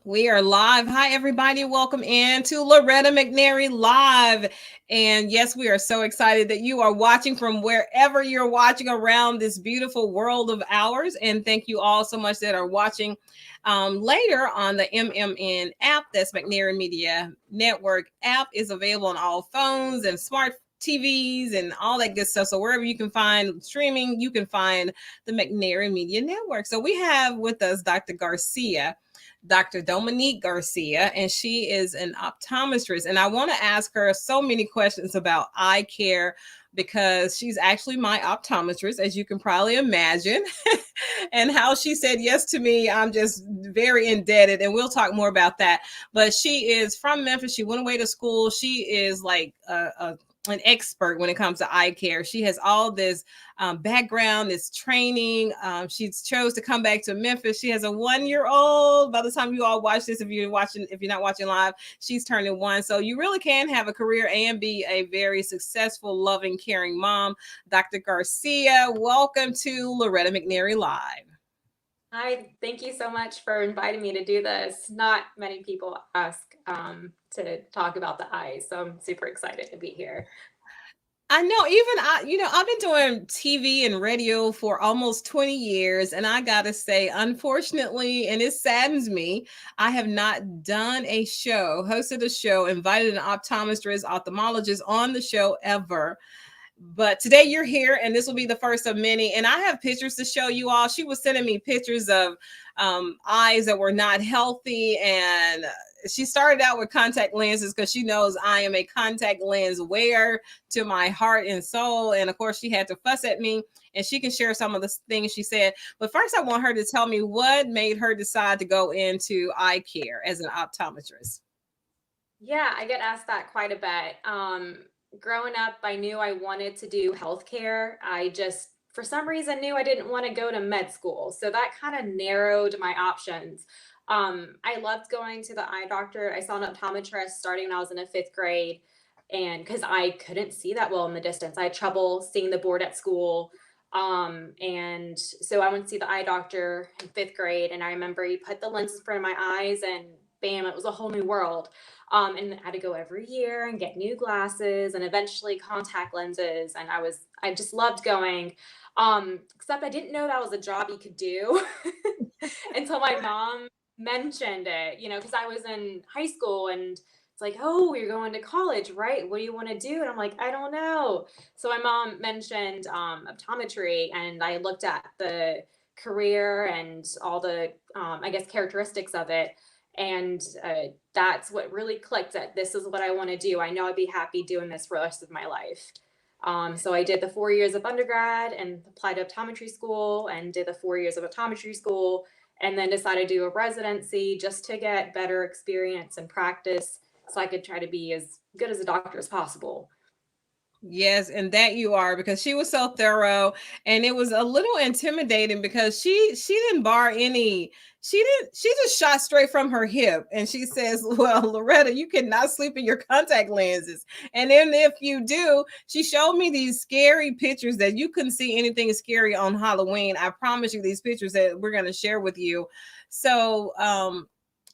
We are live. Hi, everybody. Welcome in to Loretta McNary Live. And yes, we are so excited that you are watching from wherever you're watching around this beautiful world of ours. And thank you all so much that are watching later on the MMN app. That's McNary Media Network app is available on all phones and smart TVs and all that good stuff. So wherever you can find streaming, you can find the McNary Media Network. So we have with us Dr. Garcia. Dr. Dominique Garcia, and she is an optometrist. And I want to ask her so many questions about eye care because she's actually my optometrist, as you can probably imagine. And how she said yes to me, I'm just very indebted. And we'll talk more about that. But she is from Memphis. She went away to school. She is like an expert when it comes to eye care. She has all this background, this training. She chose to come back to Memphis. She has a 1 year old. By the time you all watch this, if you're not watching live, she's turning one. So you really can have a career and be a very successful, loving, caring mom. Dr. Garcia, welcome to Loretta McNary Live. Hi, thank you so much for inviting me to do this. Not many people ask to talk about the eyes, so I'm super excited to be here. I know, even I've been doing TV and radio for almost 20 years. And I got to say, unfortunately, and it saddens me, I have not done a show, hosted a show, invited an optometrist, ophthalmologist on the show ever. But today you're here, and this will be the first of many. And I have pictures to show you all. She was sending me pictures of eyes that were not healthy, and she started out with contact lenses because she knows I am a contact lens wearer to my heart and soul. And of course, she had to fuss at me, and she can share some of the things she said. But first, I want her to tell me what made her decide to go into eye care as an optometrist. Yeah, I get asked that quite a bit. Growing up, I knew I wanted to do healthcare. I just, for some reason, knew I didn't want to go to med school. So that kind of narrowed my options. I loved going to the eye doctor. I saw an optometrist starting when I was in the fifth grade, and because I couldn't see that well in the distance, I had trouble seeing the board at school. And so I went to see the eye doctor in fifth grade, and I remember he put the lens in front of my eyes, and bam, it was a whole new world. And I had to go every year and get new glasses and eventually contact lenses. And I just loved going. Except I didn't know that was a job you could do until my mom mentioned it, because I was in high school and it's like, oh, you're going to college, right? What do you want to do? And I'm like, I don't know. So my mom mentioned optometry, and I looked at the career and all the, I guess, characteristics of it. And that's what really clicked that this is what I want to do. I know I'd be happy doing this for the rest of my life. So I did the 4 years of undergrad and applied to optometry school and did the 4 years of optometry school, and then decided to do a residency just to get better experience and practice so I could try to be as good as a doctor as possible. Yes, and that you are, because she was so thorough, and it was a little intimidating because she didn't bar any. She just shot straight from her hip, and she says, "Well, Loretta, you cannot sleep in your contact lenses, and then if you do," she showed me these scary pictures that you couldn't see anything scary on Halloween. I promise you, these pictures that we're going to share with you. So,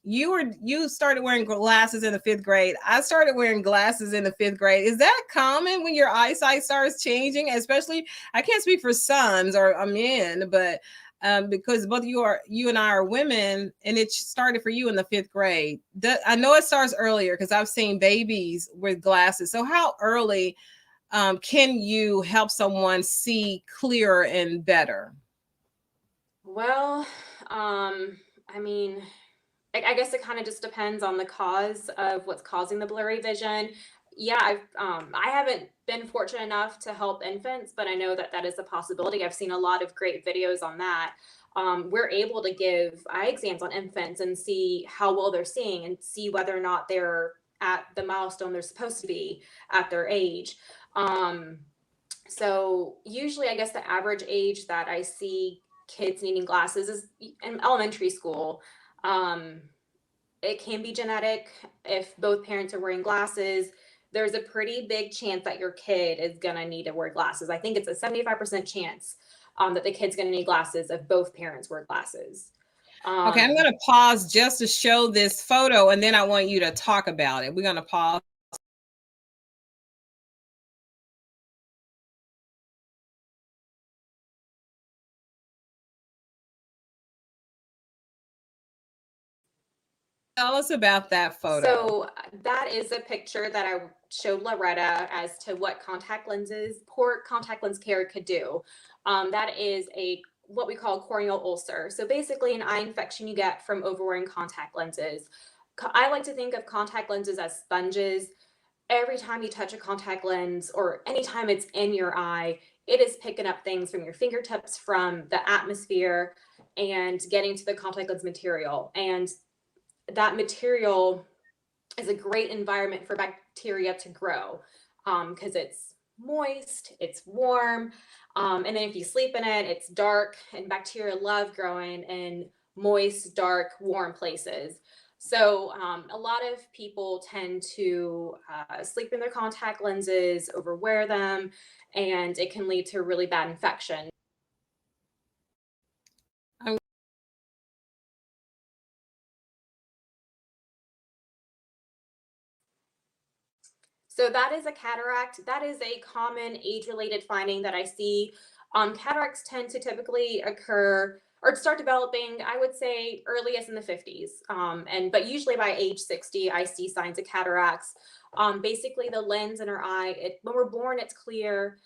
you started wearing glasses in the fifth grade. I started wearing glasses in the fifth grade. Is that common when your eyesight starts changing? Especially, I can't speak for sons or men, but because both you and I are women, and it started for you in the fifth grade. I know it starts earlier because I've seen babies with glasses. So how early can you help someone see clearer and better? Well, I mean, I guess it kind of just depends on the cause of what's causing the blurry vision. Yeah, I haven't been fortunate enough to help infants, but I know that that is a possibility. I've seen a lot of great videos on that. We're able to give eye exams on infants and see how well they're seeing and see whether or not they're at the milestone they're supposed to be at their age. Um, so usually, I guess the average age that I see kids needing glasses is in elementary school. Um, it can be genetic. If both parents are wearing glasses, there's a pretty big chance that your kid is going to need to wear glasses. I think it's a 75% chance that the kid's going to need glasses if both parents wear glasses. Okay, I'm Um, going to pause just to show this photo, and then I want you to talk about it. We're going to pause. Tell us about that photo. So that is a picture that I showed Loretta as to what poor contact lens care could do. That is what we call corneal ulcer. So basically an eye infection you get from overwearing contact lenses. I like to think of contact lenses as sponges. Every time you touch a contact lens or anytime it's in your eye, it is picking up things from your fingertips, from the atmosphere, and getting to the contact lens material. And that material is a great environment for bacteria to grow because it's moist, it's warm, and then if you sleep in it, it's dark, and bacteria love growing in moist, dark, warm places. So a lot of people tend to sleep in their contact lenses, overwear them, and it can lead to really bad infection. So that is a cataract. That is a common age-related finding that I see. Cataracts tend to typically occur or start developing, I would say, earliest in the 50s. But usually by age 60, I see signs of cataracts. Basically, the lens in our eye, when we're born, it's clear.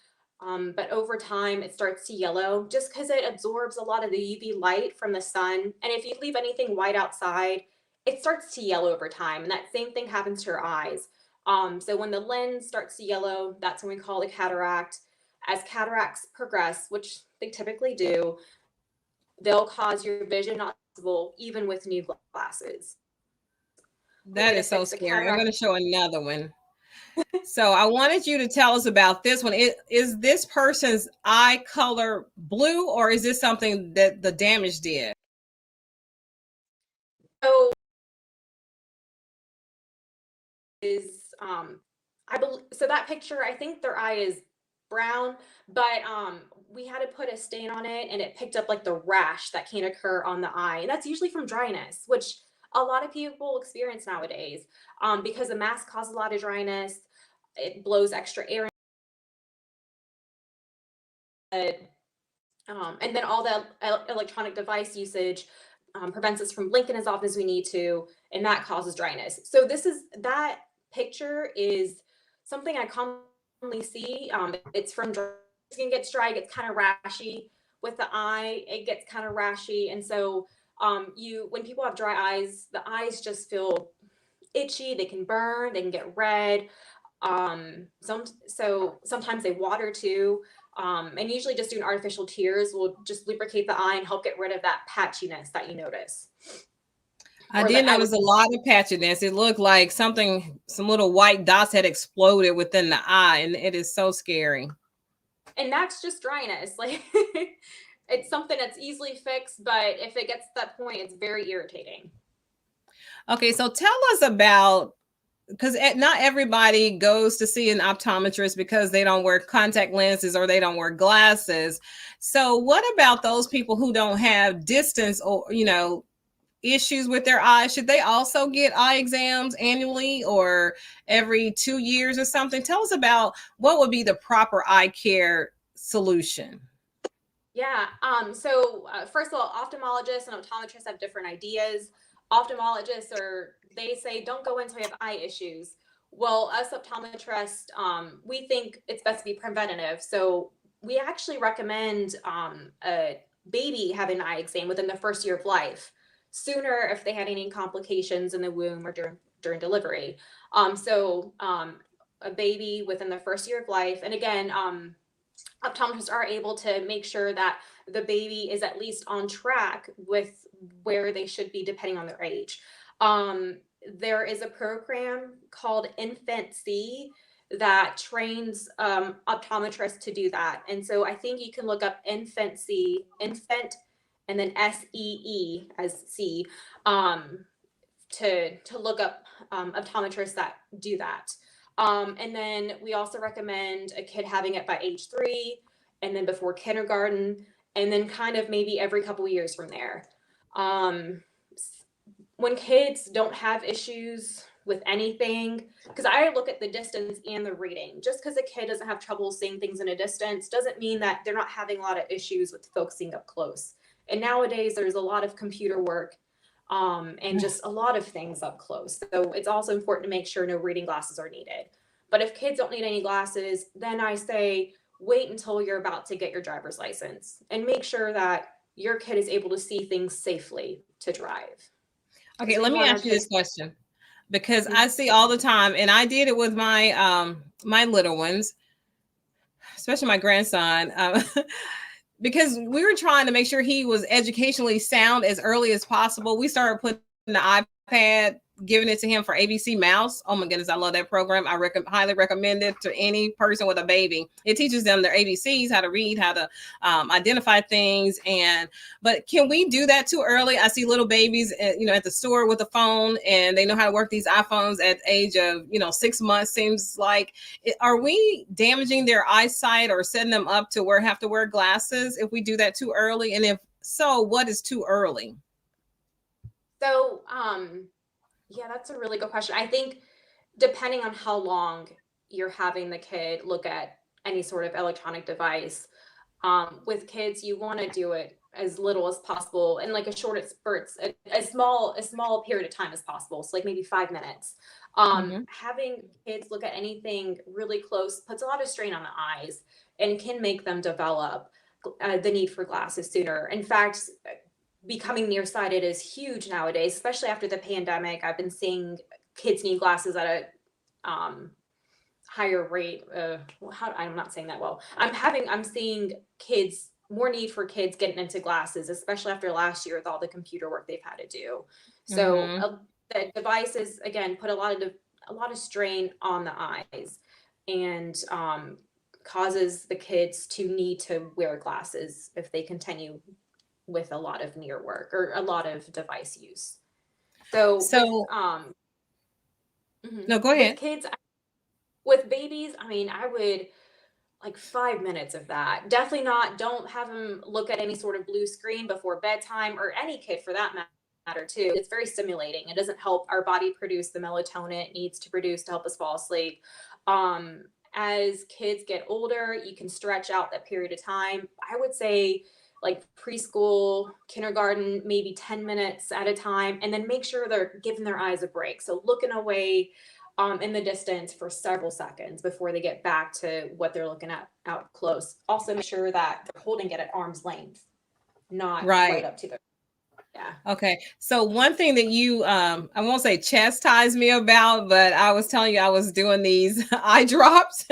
But over time, it starts to yellow just because it absorbs a lot of the UV light from the sun. And if you leave anything white outside, it starts to yellow over time. And that same thing happens to your eyes. So when the lens starts to yellow, that's when we call it cataract. As cataracts progress, which they typically do, they'll cause your vision not visible even with new glasses. Only way That to is so fix the scary. I'm going cataract. to show another one. So I wanted you to tell us about this one. Is this person's eye color blue, or is this something that the damage did? So is I believe so that picture, I think their eye is brown, but we had to put a stain on it and it picked up like the rash that can occur on the eye. And that's usually from dryness, which a lot of people experience nowadays. Because the mask causes a lot of dryness, it blows extra air in. And then all the electronic device usage prevents us from blinking as often as we need to, and that causes dryness. So that picture is something I commonly see. It's from skin gets dry, it gets kind of rashy with the eye. It gets kind of rashy, and so when people have dry eyes, the eyes just feel itchy. They can burn, they can get red. So sometimes they water too. And usually just doing artificial tears will just lubricate the eye and help get rid of that patchiness that you notice. I Or did that I notice would, a lot of patchiness. It looked like some little white dots had exploded within the eye, and it is so scary. and that's just dryness. Like it's something that's easily fixed, but if it gets to that point, it's very irritating. Okay, so tell us about, because not everybody goes to see an optometrist because they don't wear contact lenses or they don't wear glasses. So what about those people who don't have distance or issues with their eyes? Should they also get eye exams annually or every 2 years or something? Tell us about what would be the proper eye care solution. Yeah. First of all, ophthalmologists and optometrists have different ideas. They say don't go until you have eye issues. Well, us optometrists, we think it's best to be preventative. So we actually recommend a baby having an eye exam within the first year of life, sooner if they had any complications in the womb or during delivery. A baby within the first year of life, and again, optometrists are able to make sure that the baby is at least on track with where they should be depending on their age. There is a program called Infant C that trains optometrists to do that. And so I think you can look up Infant C, infant, and then SEE as C, to look up optometrists that do that. And then we also recommend a kid having it by age 3, and then before kindergarten, and then kind of maybe every couple of years from there. Um, when kids don't have issues with anything, because I look at the distance and the reading. Just because a kid doesn't have trouble seeing things in a distance doesn't mean that they're not having a lot of issues with focusing up close. And nowadays, there's a lot of computer work and just a lot of things up close. So it's also important to make sure no reading glasses are needed. But if kids don't need any glasses, then I say wait until you're about to get your driver's license and make sure that your kid is able to see things safely to drive. Okay, Because we let me want our ask you this kids. question because I Mhm. see all the time, and I did it with my my little ones, especially my grandson. Because we were trying to make sure he was educationally sound as early as possible. We started putting the iPad, giving it to him for ABC Mouse. Oh my goodness, I love that program. I highly recommend it to any person with a baby. It teaches them their ABCs, how to read, how to identify things. But can we do that too early? I see little babies, at the store with a phone, and they know how to work these iPhones at the age of 6 months. Seems like, are we damaging their eyesight or setting them up to have to wear glasses if we do that too early? And if so, what is too early? So, yeah, that's a really good question. I think depending on how long you're having the kid look at any sort of electronic device, with kids, you want to do it as little as possible in like a short spurts, a small period of time as possible. So like maybe 5 minutes. Mm-hmm. Having kids look at anything really close puts a lot of strain on the eyes and can make them develop the need for glasses sooner. In fact, becoming nearsighted is huge nowadays, especially after the pandemic. I've been seeing kids need glasses at a higher rate. I'm not saying that well. I'm seeing kids more need for kids getting into glasses, especially after last year with all the computer work they've had to do. So Mm-hmm. the devices again put a lot of strain on the eyes, and causes the kids to need to wear glasses if they continue with a lot of near work or a lot of device use. So So, no, go with ahead. kids, with babies, I mean, I would like 5 minutes of that. Definitely not. Don't have them look at any sort of blue screen before bedtime, or any kid for that matter too. It's very stimulating. It doesn't help our body produce the melatonin it needs to produce to help us fall asleep. As kids get older, you can stretch out that period of time. I would say like preschool, kindergarten, maybe 10 minutes at a time, and then make sure they're giving their eyes a break. So looking away in the distance for several seconds before they get back to what they're looking at out close. Also, make sure that they're holding it at arm's length, not right Right. up to the. Yeah. Okay. So one thing that you I won't say chastise me about, but I was telling you I was doing these eye drops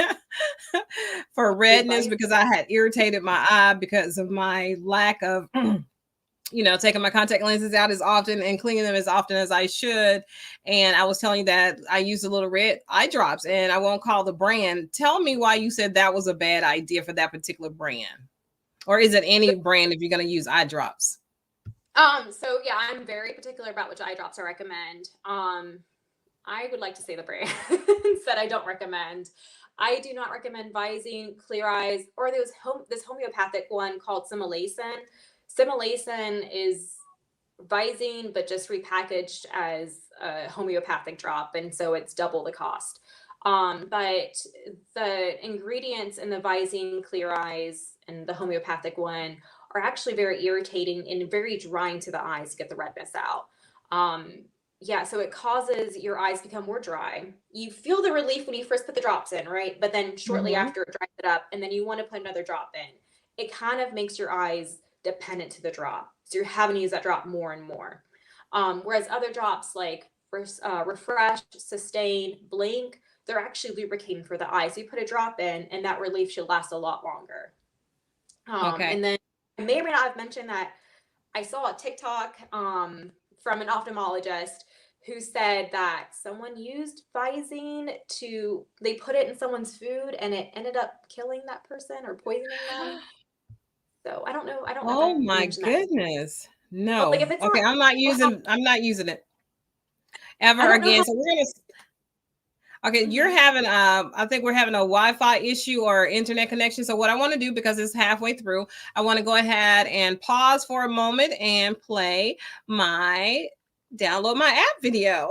for redness Advice. because I had irritated my eye because of my lack of taking my contact lenses out as often and cleaning them as often as I should. And I was telling you that I use a little red eye drops, and I won't call the brand. Tell me why you said that was a bad idea for that particular brand. Or is it any brand if you're going to use eye drops? So yeah, I'm very particular about which eye drops I recommend. I would like to say the brand instead. I don't recommend. I do not recommend Visine, Clear Eyes, or this homeopathic one called Similacin. Similacin is Visine, but just repackaged as a homeopathic drop, and so it's double the cost. But the ingredients in the Visine, Clear Eyes, and the homeopathic one are actually very irritating and very drying to the eyes to get the redness out. Yeah, so it causes your eyes to become more dry. You feel the relief when you first put the drops in, right? But then shortly Mm-hmm. after it dries it up, and then you want to put another drop in. It kind of makes your eyes dependent to the drop. So you're having to use that drop more and more. Whereas other drops like Refresh, Sustain, Blink, they're actually lubricating for the eyes. So you put a drop in, and that relief should last a lot longer. Okay. And then I may or may not have mentioned that I saw a TikTok from an ophthalmologist who said that someone used Visine they put it in someone's food and it ended up killing that person or poisoning them. So I don't know if Oh I my mentioned that. goodness. But like No. if it's Okay, not, well, how, I'm not using it I ever don't know again. how. So Okay, you're having I think we're having a Wi-Fi issue or internet connection. So what I want to do, because it's halfway through, I want to go ahead and pause for a moment and play my download my app video.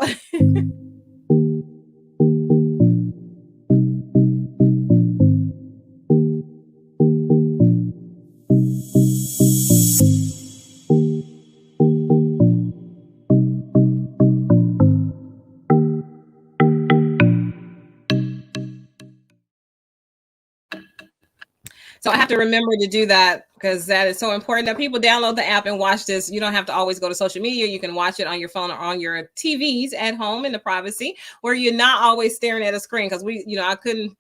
So I have to remember to do that because that is so important that people download the app and watch this. You don't have to always go to social media. You can watch it on your phone or on your TVs at home in the privacy where you're not always staring at a screen. Because I couldn't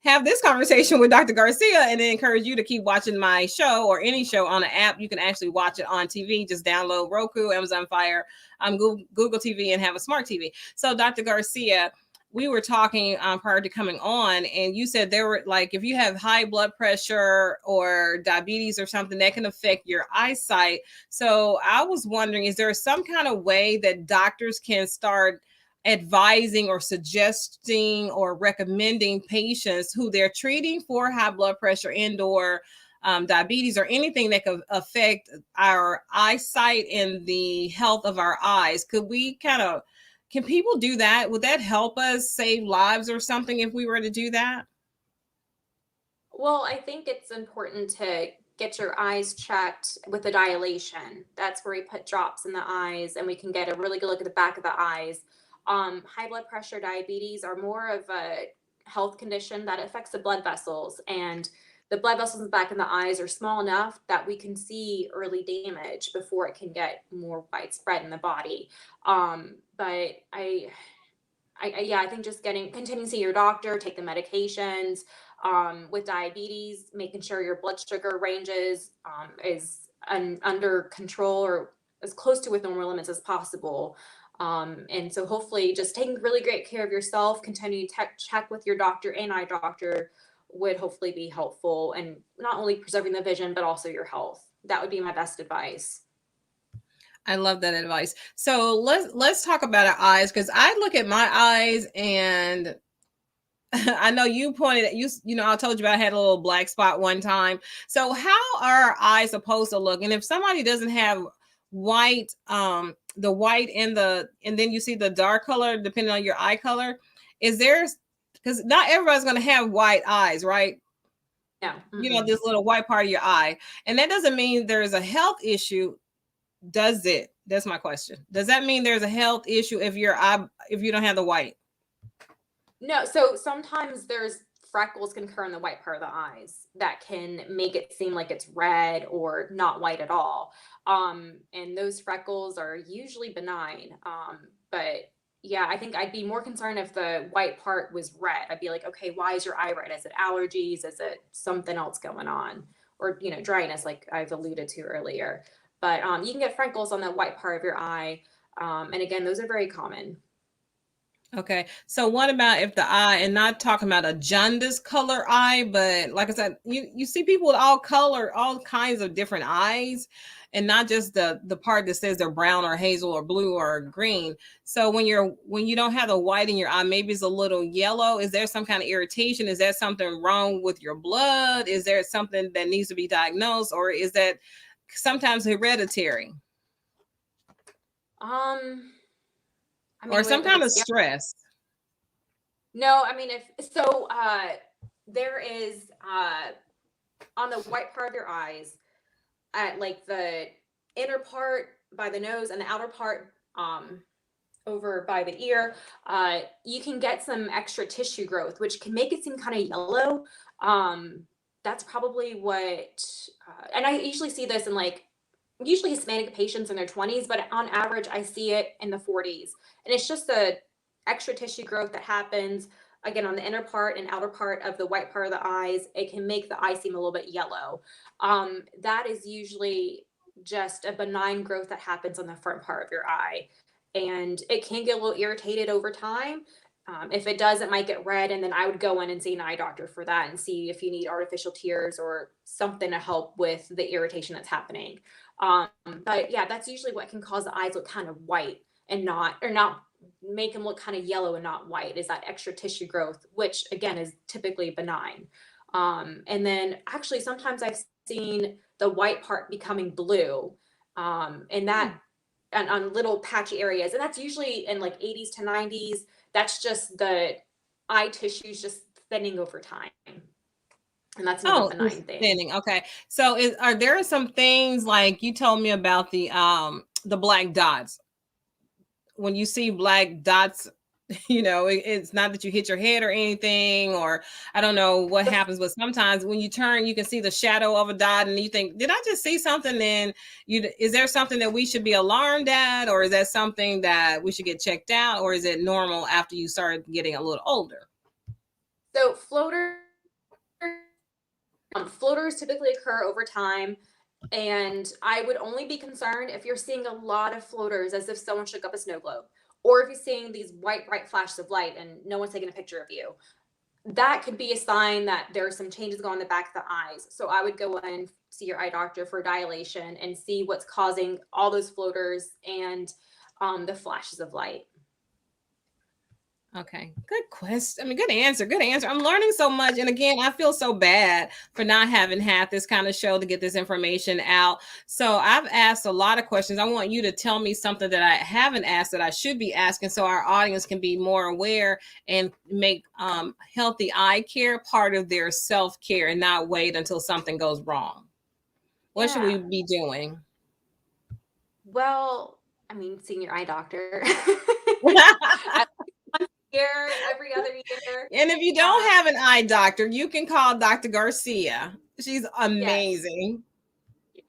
have this conversation with Dr. Garcia and then encourage you to keep watching my show or any show on an app. You can actually watch it on TV. Just download Roku, Amazon Fire, Google TV, and have a smart TV. So, Dr. Garcia, we were talking prior to coming on, and you said there were like if you have high blood pressure or diabetes or something that can affect your eyesight. So I was wondering, is there some kind of way that doctors can start advising or suggesting or recommending patients who they're treating for high blood pressure and or diabetes or anything that could affect our eyesight and the health of our eyes? Can people do that? Would that help us save lives or something if we were to do that? Well, I think it's important to get your eyes checked with a dilation. That's where we put drops in the eyes and we can get a really good look at the back of the eyes. High blood pressure, diabetes are more of a health condition that affects the blood vessels. And the blood vessels in the back of the eyes are small enough that we can see early damage before it can get more widespread in the body. But yeah, I think just continuing to see your doctor, take the medications. With diabetes, making sure your blood sugar ranges is under control or as close to with normal limits as possible. And so hopefully just taking really great care of yourself, continuing to check with your doctor and eye doctor would hopefully be helpful and not only preserving the vision, but also your health. That would be my best advice. I love that advice. So let's talk about our eyes because I look at my eyes and I know you pointed at I told you I had a little black spot one time. So how are our eyes supposed to look? And if somebody doesn't have white, the white and then you see the dark color depending on your eye color, is there because not everybody's gonna have white eyes, right? Yeah. This little white part of your eye. And that doesn't mean there's a health issue, does it? That's my question. Does that mean there's a health issue if you don't have the white? No, so sometimes there's freckles can occur in the white part of the eyes that can make it seem like it's red or not white at all. And those freckles are usually benign. But yeah, I think I'd be more concerned if the white part was red. I'd be like, okay, why is your eye red? Is it allergies? Is it something else going on? Or, dryness, like I've alluded to earlier. But you can get freckles on the white part of your eye. And again, those are very common. Okay. So what about if the eye, and not talking about a jaundice color eye, but like I said, you see people with all kinds of different eyes, and not just the part that says they're brown or hazel or blue or green. So when you don't have the white in your eye, maybe it's a little yellow. Is there some kind of irritation? Is there something wrong with your blood? Is there something that needs to be diagnosed, or is that sometimes hereditary? I Or mean, some if kind of it's stress? No, I mean, if so, there is on the white part of your eyes, at like the inner part by the nose and the outer part over by the ear, you can get some extra tissue growth, which can make it seem kind of yellow. That's probably what, and I usually see this in usually Hispanic patients in their 20s, but on average, I see it in the 40s. And it's just the extra tissue growth that happens again on the inner part and outer part of the white part of the eyes. It can make the eye seem a little bit yellow. That is usually just a benign growth that happens on the front part of your eye. And it can get a little irritated over time. If it does, it might get red. And then I would go in and see an eye doctor for that and see if you need artificial tears or something to help with the irritation that's happening. But yeah, that's usually what can cause the eyes look kind of white and not make them look kind of yellow and not white, is that extra tissue growth, which again is typically benign. And then actually sometimes I've seen the white part becoming blue, and that and on little patchy areas, and that's usually in like 80s to 90s. That's just the eye tissues just thinning over time, and that's another Oh, benign it's thing. thinning. Okay. So are there some things like you told me about the black dots? When you see black dots, it's not that you hit your head or anything, or I don't know what happens, but sometimes when you turn, you can see the shadow of a dot and you think, did I just see something? Then is there something that we should be alarmed at, or is that something that we should get checked out, or is it normal after you start getting a little older? So floaters typically occur over time, and I would only be concerned if you're seeing a lot of floaters, as if someone shook up a snow globe, or if you're seeing these white, bright flashes of light and no one's taking a picture of you. That could be a sign that there are some changes going on in the back of the eyes. So I would go in, see your eye doctor for dilation and see what's causing all those floaters and the flashes of light. Okay, good question. I mean, good answer. Good answer. I'm learning so much. And again, I feel so bad for not having had this kind of show to get this information out. So I've asked a lot of questions. I want you to tell me something that I haven't asked that I should be asking so our audience can be more aware and make healthy eye care part of their self-care and not wait until something goes wrong. What should we be doing? Well, I mean, seeing your eye doctor. Year, every other year. And if you don't have an eye doctor, you can call Dr. Garcia. She's amazing. Yes.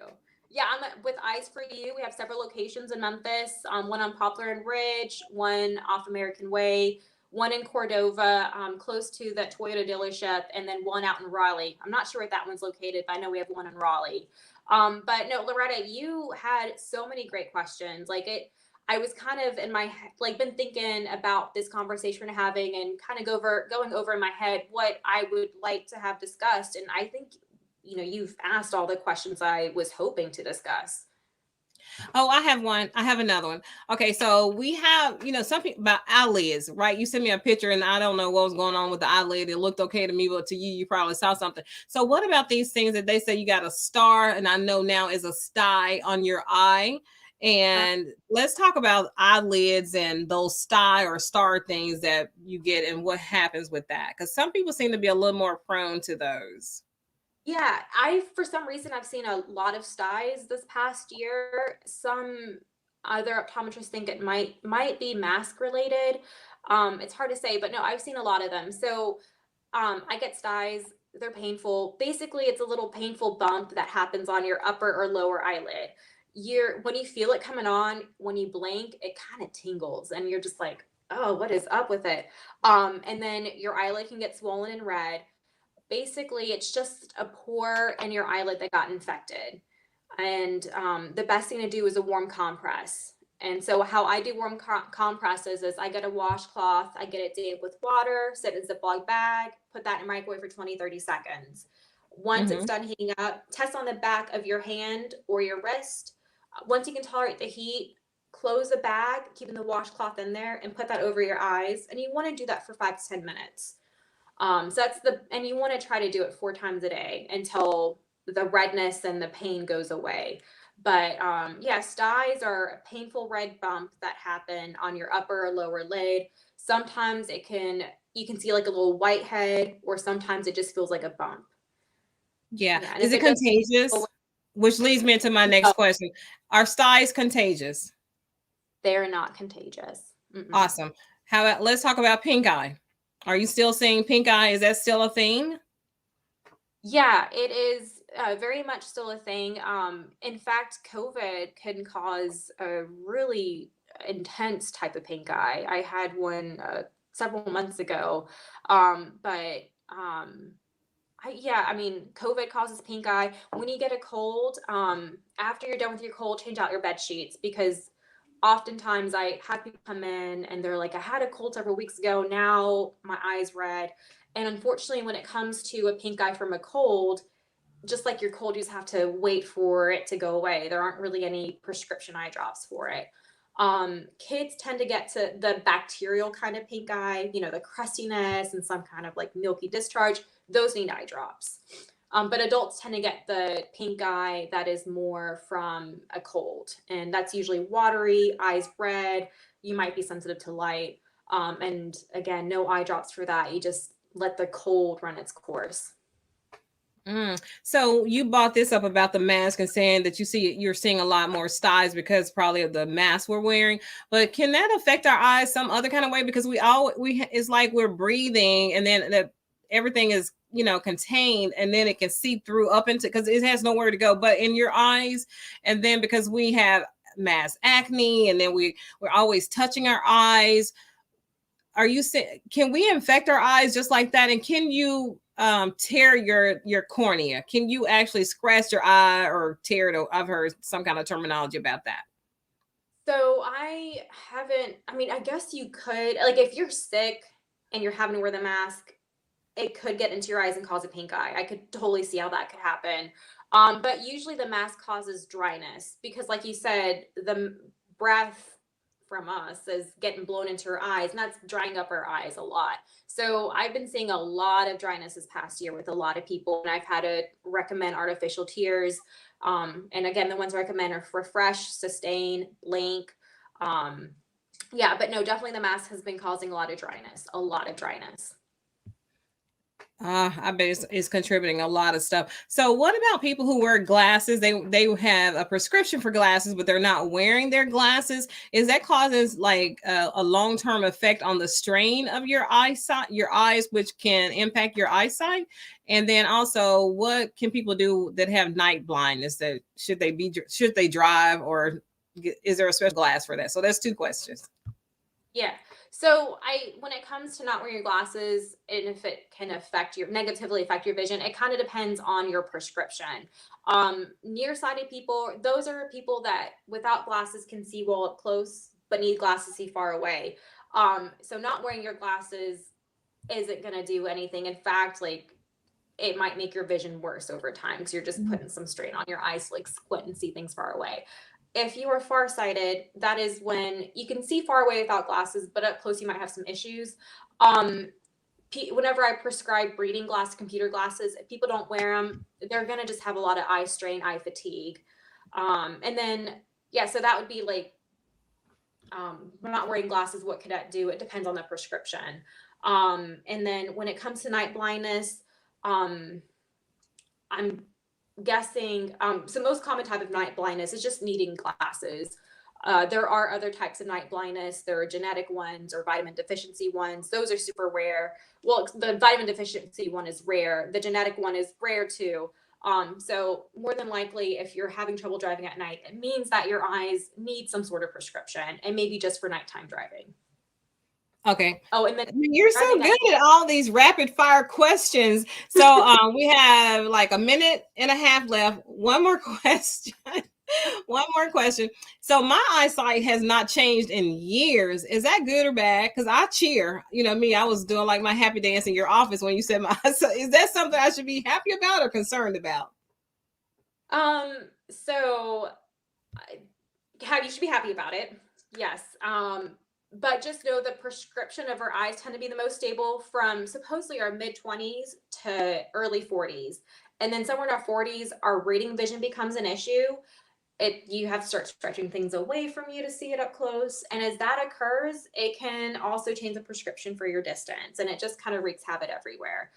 Yeah, with Eyes for You. We have several locations in Memphis. One on Poplar and Ridge, one off American Way, one in Cordova, close to that Toyota dealership, and then one out in Raleigh. I'm not sure where that one's located, but I know we have one in Raleigh. But no, Loretta, you had so many great questions. I was kind of in my been thinking about this conversation we're having and kind of going over in my head what I would like to have discussed. And I think, you've asked all the questions I was hoping to discuss. Oh, I have one. I have another one. Okay, so we have, something about eyelids, right? You sent me a picture and I don't know what was going on with the eyelid. It looked okay to me, but to you, you probably saw something. So what about these things that they say you got a star, and I know now is a sty on your eye? And let's talk about eyelids and those sty or star things that you get and what happens with that. Because some people seem to be a little more prone to those. Yeah, for some reason, I've seen a lot of styes this past year. Some other optometrists think it might be mask related. It's hard to say, but no, I've seen a lot of them. So, I get styes. They're painful. Basically, it's a little painful bump that happens on your upper or lower eyelid. When you feel it coming on, when you blink, it kind of tingles, and you're just like, oh, what is up with it? And then your eyelid can get swollen and red. Basically, it's just a pore in your eyelid that got infected. And the best thing to do is a warm compress. And so how I do warm compresses is I get a washcloth, I get it dated with water, set in a Ziploc bag, put that in a microwave for 20, 30 seconds. Once it's done heating up, test on the back of your hand or your wrist. Once you can tolerate the heat, close the bag, keeping the washcloth in there, and put that over your eyes. And you want to do that for 5 to 10 minutes. So and you want to try to do it 4 times a day until the redness and the pain goes away. But yeah, styes are a painful red bump that happen on your upper or lower lid. Sometimes you can see like a little whitehead, or sometimes it just feels like a bump. Yeah. Is it contagious? Which leads me into my next question. Are styes contagious? They're not contagious. Awesome. Let's talk about pink eye. Are you still seeing pink eye? Is that still a thing? Yeah, it is very much still a thing. In fact, COVID can cause a really intense type of pink eye. I had one several months ago, I mean, COVID causes pink eye. When you get a cold, after you're done with your cold, change out your bed sheets, because oftentimes I have people come in and they're like, I had a cold several weeks ago. Now my eye's red. And unfortunately, when it comes to a pink eye from a cold, just like your cold, you just have to wait for it to go away. There aren't really any prescription eye drops for it. Kids tend to get to the bacterial kind of pink eye, the crustiness and some kind of like milky discharge. Those need eye drops. But adults tend to get the pink eye that is more from a cold, and that's usually watery, eyes red. You might be sensitive to light. And again, no eye drops for that. You just let the cold run its course. So you brought this up about the mask and saying that you're seeing a lot more styes because probably of the mask we're wearing. But can that affect our eyes some other kind of way? Because it's like we're breathing and then everything is contained, and then it can see through up into, because it has nowhere to go but in your eyes. And then because we have mass acne, and then we're always touching our eyes. Are you saying, can we infect our eyes just like that? And can you tear your cornea? Can you actually scratch your eye or tear it? I've heard some kind of terminology about that. So I guess you could, like, if you're sick and you're having to wear the mask, it could get into your eyes and cause a pink eye. I could totally see how that could happen. But usually the mask causes dryness because, like you said, the breath from us is getting blown into our eyes, and that's drying up our eyes a lot. So I've been seeing a lot of dryness this past year with a lot of people, and I've had to recommend artificial tears. And again, the ones I recommend are Refresh, Sustain, Blink. Yeah, but no, definitely the mask has been causing a lot of dryness, a lot of dryness. I bet it's contributing a lot of stuff. So what about people who wear glasses? They have a prescription for glasses, but they're not wearing their glasses. Is that causes like a long-term effect on the strain of your eyesight, your eyes, which can impact your eyesight? And then also, what can people do that have night blindness? That should they drive, or is there a special glass for that? So that's two questions. Yeah. So when it comes to not wearing your glasses, and if it can negatively affect your vision, it kind of depends on your prescription. Nearsighted people, those are people that without glasses can see well up close, but need glasses to see far away. So not wearing your glasses isn't going to do anything. In fact, like, it might make your vision worse over time because you're just putting some strain on your eyes to like squint and see things far away. If you are farsighted, that is when you can see far away without glasses, but up close you might have some issues. Whenever I prescribe reading glass, computer glasses, if people don't wear them, they're going to just have a lot of eye strain, eye fatigue. And then, yeah, so that would be like, we're not wearing glasses, what could that do? It depends on the prescription. And then when it comes to night blindness, I'm guessing, so most common type of night blindness is just needing glasses. There are other types of night blindness. There are genetic ones or vitamin deficiency ones. Those are super rare. Well, the vitamin deficiency one is rare. The genetic one is rare too. So more than likely, if you're having trouble driving at night, it means that your eyes need some sort of prescription, and maybe just for nighttime driving. Okay. Oh, and then you're so good at all these rapid fire questions. So we have like a minute and a half left. One more question. One more question. So my eyesight has not changed in years. Is that good or bad? Because I cheer. You know me, I was doing like my happy dance in your office when you said my eyesight. Is that something I should be happy about or concerned about? So you should be happy about it. Yes. But just know the prescription of our eyes tend to be the most stable from supposedly our mid-20s to early 40s. And then somewhere in our 40s, our reading vision becomes an issue. You have to start stretching things away from you to see it up close. And as that occurs, it can also change the prescription for your distance. And it just kind of wreaks havoc everywhere.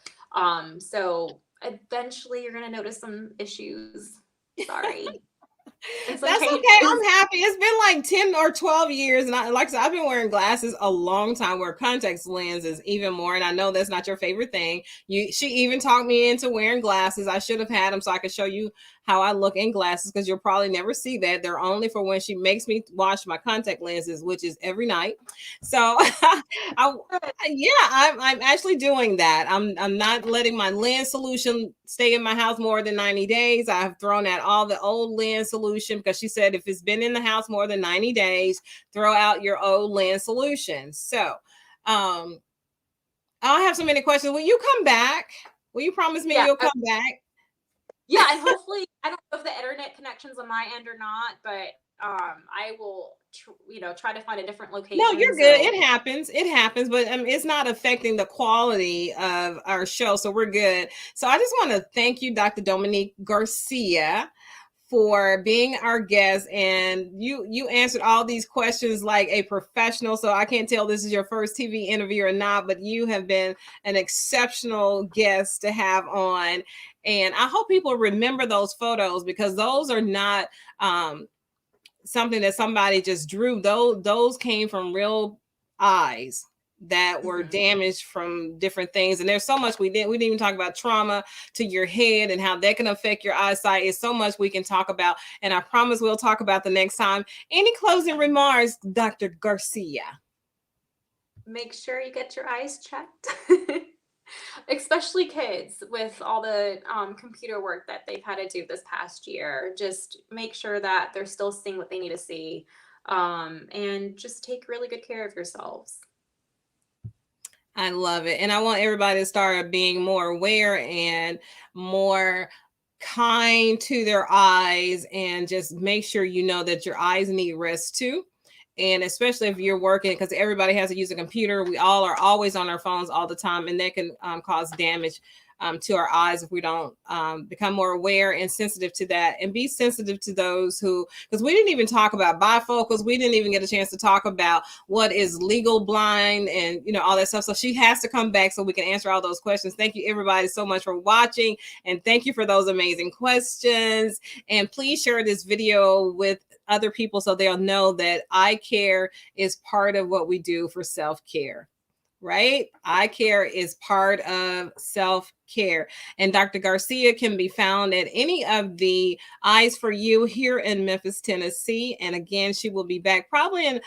So eventually you're going to notice some issues. Sorry. That's okay. I'm happy. It's been like 10 or 12 years. And like I said, I've been wearing glasses a long time, wear contact lenses even more. And I know that's not your favorite thing. She even talked me into wearing glasses. I should have had them so I could show you how I look in glasses, because you'll probably never see that. They're only for when she makes me wash my contact lenses, which is every night. So I'm actually doing that. I'm not letting my lens solution stay in my house more than 90 days. I've thrown out all the old lens solution because she said if it's been in the house more than 90 days, throw out your old lens solution. So I have so many questions. Will you come back? Will you promise me you'll come back? Yeah, and hopefully, I don't know if the internet connection's on my end or not, but I will, try to find a different location. No, you're So good. It happens. It happens, but it's not affecting the quality of our show. So we're good. So I just want to thank you, Dr. Dominique Garcia, for being our guest, and you answered all these questions like a professional. So I can't tell this is your first TV interview or not, but you have been an exceptional guest to have on, and I hope people remember those photos, because those are not something that somebody just drew. Those came from real eyes that were damaged from different things. And there's so much we didn't even talk about trauma to your head and how that can affect your eyesight. It's so much we can talk about, and I promise we'll talk about the next time. Any closing remarks, Dr. Garcia? Make sure you get your eyes checked. Especially kids with all the computer work that they've had to do this past year. Just make sure that they're still seeing what they need to see, and just take really good care of yourselves. I love it. And I want everybody to start being more aware and more kind to their eyes, and just make sure you know that your eyes need rest too. And especially if you're working, because everybody has to use a computer. We all are always on our phones all the time, and that can cause damage to our eyes if we don't become more aware and sensitive to that, and be sensitive to those who, because we didn't even talk about bifocals. We didn't even get a chance to talk about what is legal blind and all that stuff. So she has to come back so we can answer all those questions. Thank you everybody so much for watching, and thank you for those amazing questions. And please share this video with other people so they'll know that eye care is part of what we do for self-care. Right? Eye care is part of self-care. And Dr. Garcia can be found at any of the Eyes for You here in Memphis, Tennessee. And again, she will be back probably in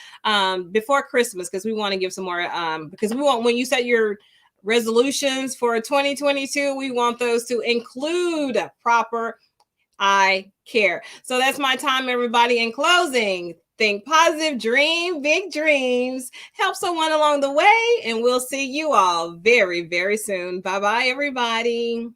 before Christmas, because we want to give some more because we want, when you set your resolutions for 2022, we want those to include proper eye care. So that's my time, everybody. In closing, think positive, dream big dreams, help someone along the way, and we'll see you all very, very soon. Bye-bye, everybody.